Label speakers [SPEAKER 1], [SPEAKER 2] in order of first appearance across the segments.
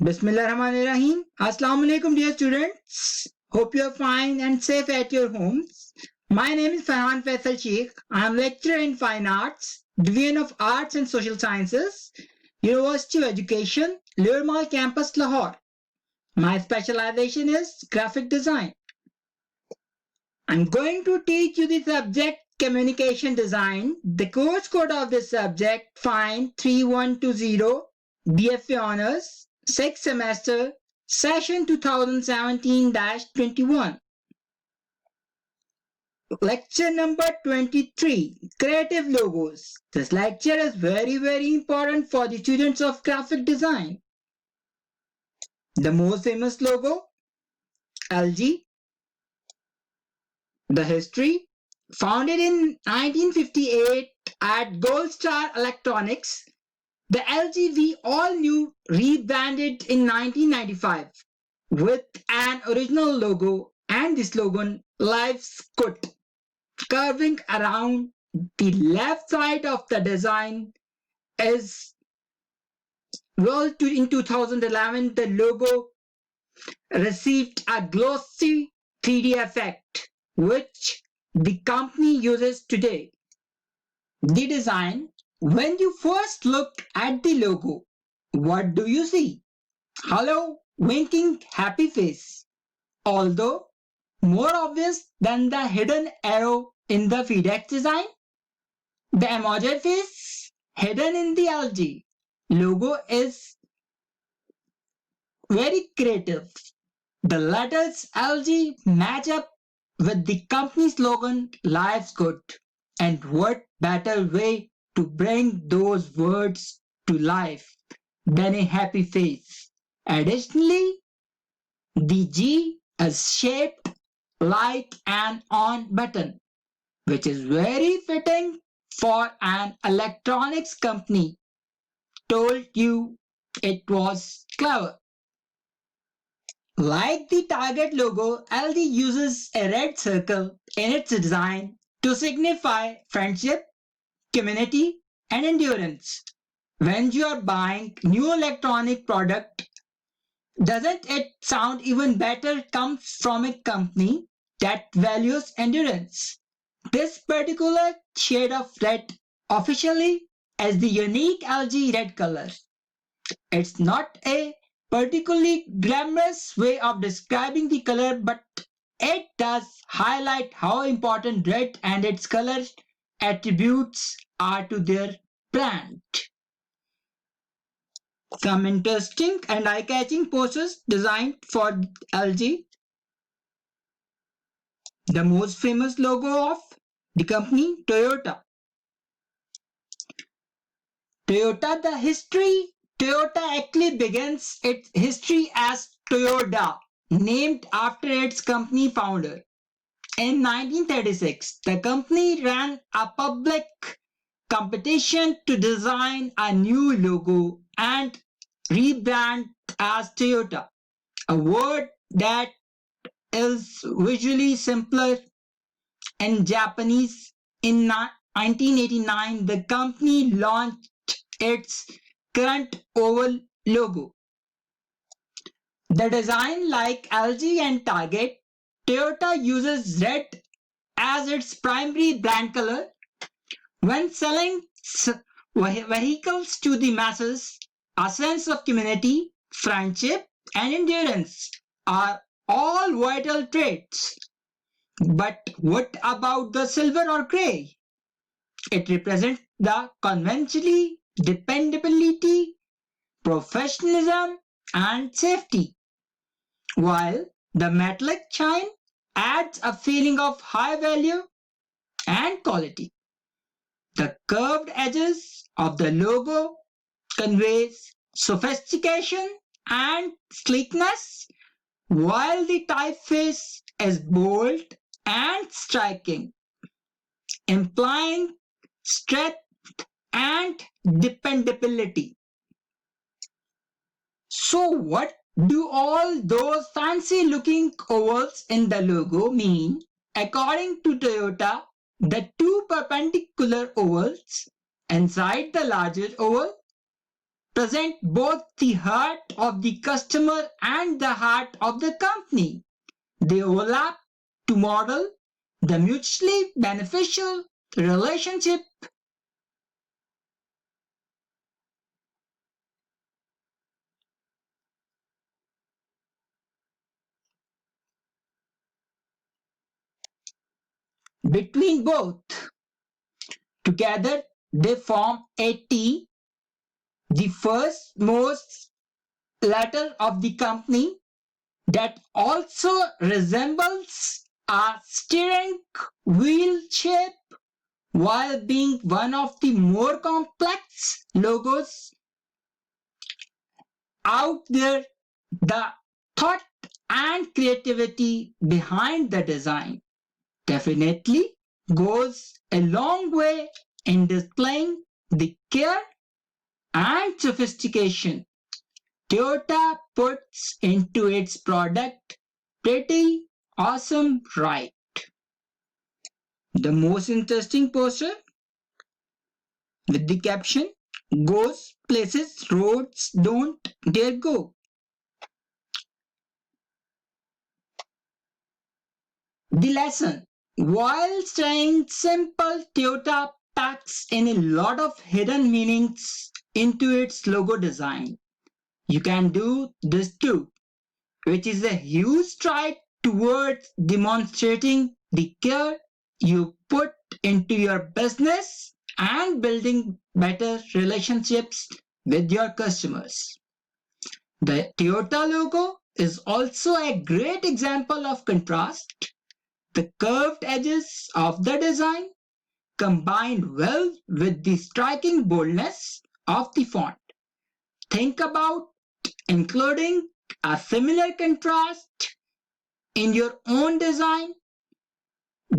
[SPEAKER 1] Bismillahirrahmanirrahim. Assalamu alaikum, dear students. Hope you are fine and safe at your homes. My name is Farhan Faisal Sheikh. I am lecturer in Fine Arts, Division of Arts and Social Sciences, University of Education, Lower Mall Campus, Lahore. My specialization is graphic design. I'm going to teach you the subject communication design. The course code of this subject, Fine 3120, BFA Honors, 6th semester, session 2017-21. Lecture number 23, Creative Logos. This lecture is very important for the students of graphic design. The most famous logo, LG. The history, founded in 1958 at Gold Star Electronics, the LG we all knew rebranded in 1995 with an original logo and the slogan Life's Good. Curving around the left side of the design is in 2011 the logo received a glossy 3D effect which the company uses today. The design, when you first look at the logo, what do you see? Hello, winking happy face. Although more obvious than the hidden arrow in the FedEx design, the emoji face hidden in the LG logo is very creative. The letters LG match up with the company slogan Life's Good. And what better way to bring those words to life than a happy face? Additionally, the G is shaped like an on button, which is very fitting for an electronics company. Told you it was clever. Like the Target logo, LG uses a red circle in its design to signify friendship, community, and endurance. When you are buying new electronic product, doesn't it sound even better comes from a company that values endurance? This particular shade of red officially as the unique LG red color. It's not a particularly glamorous way of describing the color, but it does highlight how important red and its color attributes are to their brand. Some interesting and eye-catching posters designed for LG. The most famous logo of the company, Toyota. The history Toyota actually begins its history as Toyoda, named after its company founder. In 1936, the company ran a public competition to design a new logo and rebrand as Toyota, a word that is visually simpler in Japanese. In 1989, the company launched its current oval logo. The design, like LG and Target, Toyota uses red as its primary brand color. When selling vehicles to the masses, a sense of community, friendship, and endurance are all vital traits. But what about the silver or gray? It represents the conventionally dependability, professionalism, and safety, while the metallic shine adds a feeling of high value and quality. The curved edges of the logo conveys sophistication and sleekness, while the typeface is bold and striking, implying strength and dependability. So what do all those fancy looking ovals in the logo mean? According to Toyota, the two perpendicular ovals inside the larger oval represent both the heart of the customer and the heart of the company. They overlap to model the mutually beneficial relationship between both. Together, they form a T, the first most letter of the company, that also resembles a steering wheel shape while being one of the more complex logos out there. The thought and creativity behind the design definitely goes a long way in displaying the care and sophistication Toyota puts into its product. Pretty awesome, right? The most interesting poster with the caption goes places roads don't dare go. The lesson: while staying simple, Toyota packs in a lot of hidden meanings into its logo design. You can do this too, which is a huge stride towards demonstrating the care you put into your business and building better relationships with your customers. The Toyota logo is also a great example of contrast. The curved edges of the design combined well with the striking boldness of the font. Think about including a similar contrast in your own design.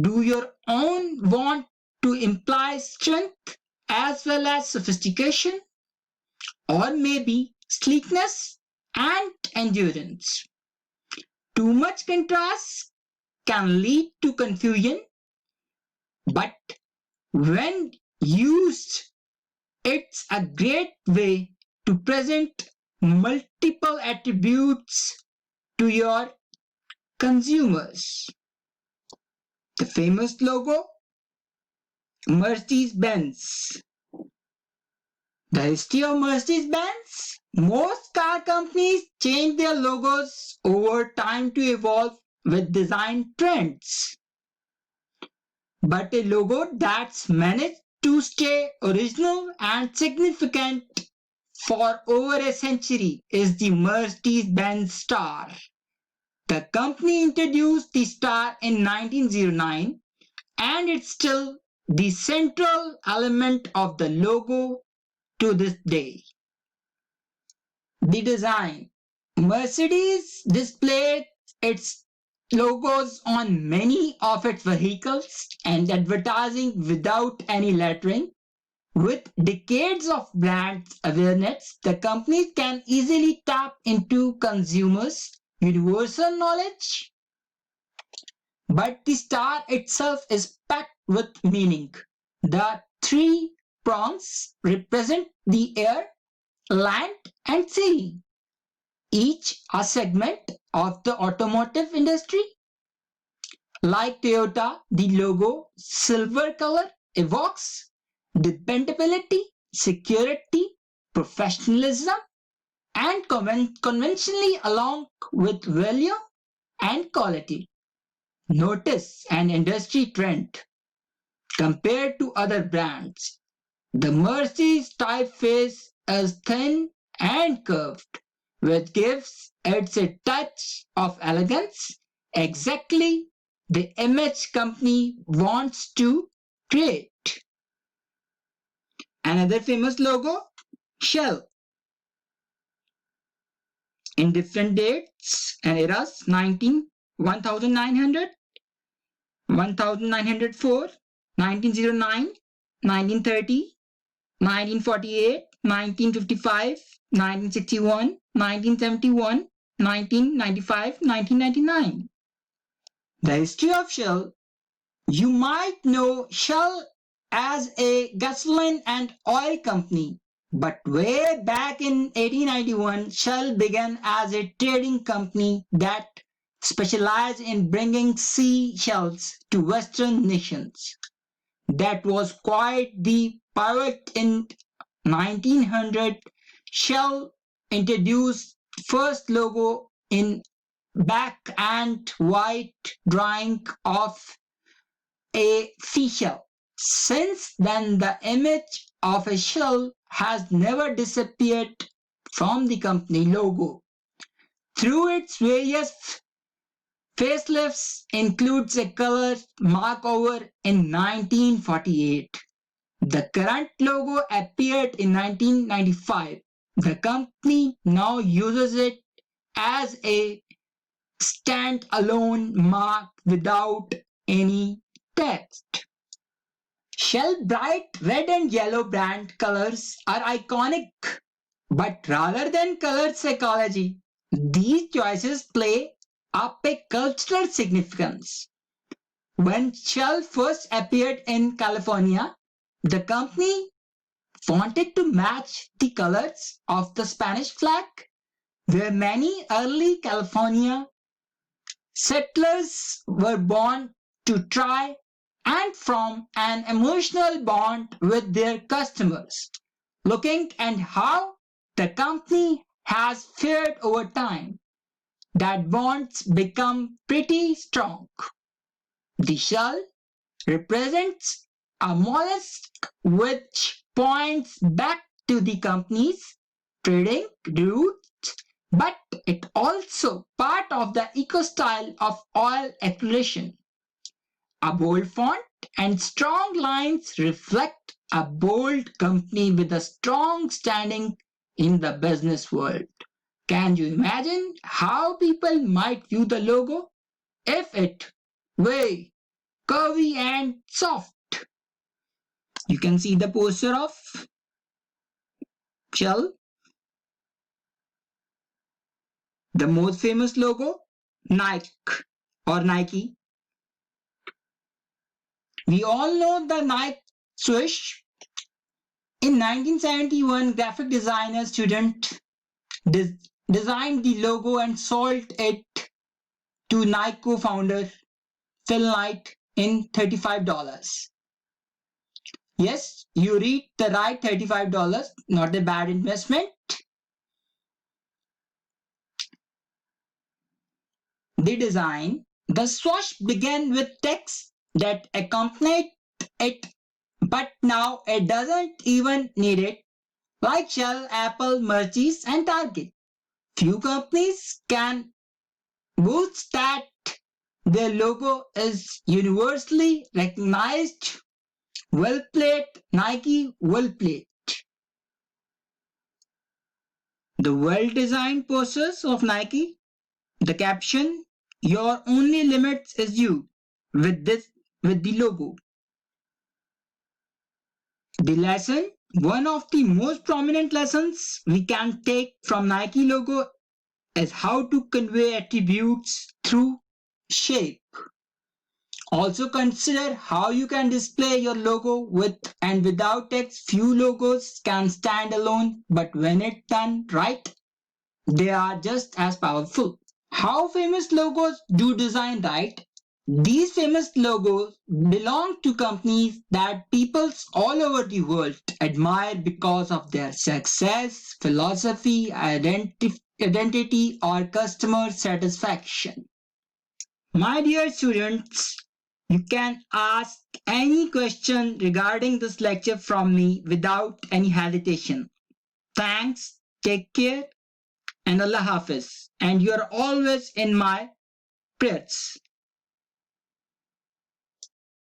[SPEAKER 1] Do your own want to imply strength as well as sophistication, or maybe sleekness and endurance? Too much contrast can lead to confusion, but when used, it's a great way to present multiple attributes to your consumers. The famous logo, Mercedes-Benz. The history of Mercedes-Benz: most car companies change their logos over time to evolve with design trends. But a logo that's managed to stay original and significant for over a century is the Mercedes-Benz Star. The company introduced the star in 1909, and it's still the central element of the logo to this day. The design: Mercedes displayed its logos on many of its vehicles and advertising without any lettering. With decades of brand awareness, the company can easily tap into consumers' universal knowledge. But the star itself is packed with meaning. The three prongs represent the air, land, and sea, each a segment of the automotive industry. Like Toyota, the logo silver color evokes dependability, security, professionalism, and conventionally along with value and quality. Notice an industry trend. Compared to other brands, the Mercedes typeface is thin and curved, which gives it a touch of elegance, exactly the image company wants to create. Another famous logo, Shell. In different dates and eras: 1900, 1904, 1909, 1930, 1948, 1955, 1961, 1971, 1995, 1999. The history of Shell: you might know Shell as a gasoline and oil company. But way back in 1891, Shell began as a trading company that specialized in bringing seashells to Western nations. That was quite the pivot. In 1900. Shell introduced first logo in black and white drawing of a seashell. Since then, the image of a shell has never disappeared from the company logo. Through its various facelifts includes a color makeover in 1948. The current logo appeared in 1995. The company now uses it as a stand-alone mark without any text. Shell bright red and yellow brand colors are iconic, but rather than color psychology, these choices play up a cultural significance. When Shell first appeared in California, the company wanted to match the colors of the Spanish flag, where many early California settlers were born to try and form an emotional bond with their customers. Looking at how the company has fared over time, that bonds become pretty strong. The shell represents a mollusk which points back to the company's trading roots, but it also part of the eco-style of oil exploration. A bold font and strong lines reflect a bold company with a strong standing in the business world. Can you imagine how people might view the logo if it were curvy and soft? You can see the poster of Shell. The most famous logo, Nike or Nike. We all know the Nike swoosh. In 1971, graphic designer student designed the logo and sold it to Nike co-founder Phil Knight in $35. Yes, you read the right $35, not a bad investment. The swoosh began with text that accompanied it, but now it doesn't even need it, like Shell, Apple, Mercedes, and Target. Few companies can boast that their logo is universally recognized. Well played, Nike, well played. The well-designed posters of Nike, the caption, "Your only limit is you," with the logo. The lesson, one of the most prominent lessons we can take from Nike logo is how to convey attributes through shape. Also consider how you can display your logo with and without text. Few logos can stand alone, but when it's done right, they are just as powerful. How famous logos do design right? These famous logos belong to companies that people all over the world admire because of their success, philosophy, identity, or customer satisfaction. My dear students, you can ask any question regarding this lecture from me without any hesitation. Thanks, take care, and Allah Hafiz. And you are always in my prayers.